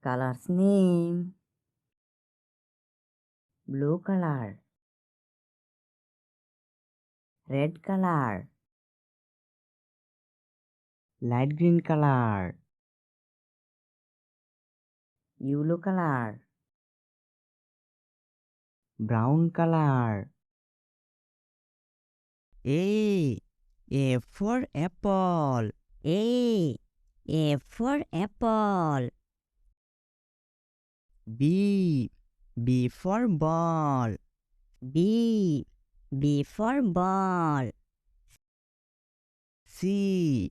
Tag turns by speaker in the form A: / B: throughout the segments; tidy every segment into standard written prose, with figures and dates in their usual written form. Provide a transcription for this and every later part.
A: Color's name: blue color, red color, light green color, yellow color, brown color.
B: A for apple.
C: A for apple.
B: B for ball.
C: B for ball.
B: C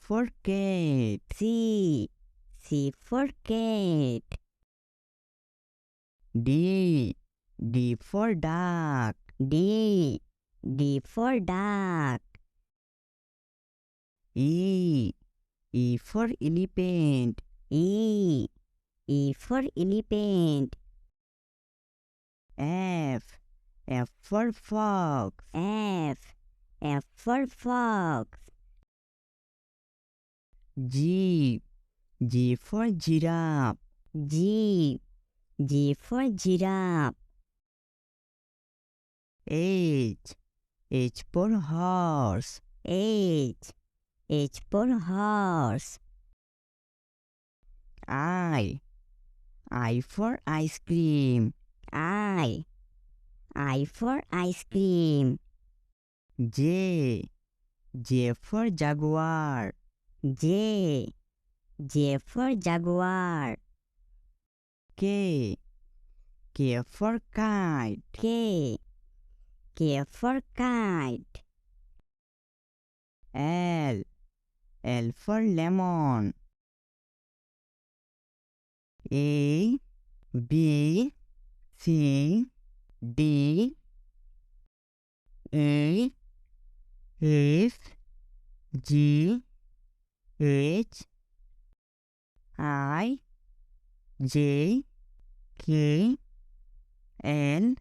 B: for cat.
C: C for cat.
B: D for duck.
C: D for duck.
B: E for elephant.
C: E for elephant.
B: F for fox.
C: F for fox.
B: G for giraffe.
C: G for giraffe.
B: H for horse.
C: H for horse.
B: I for ice cream.
C: I for ice cream.
B: J for jaguar.
C: J for jaguar.
B: K for kite.
C: K for kite.
B: L for lemon. A B C D E F G H I J K L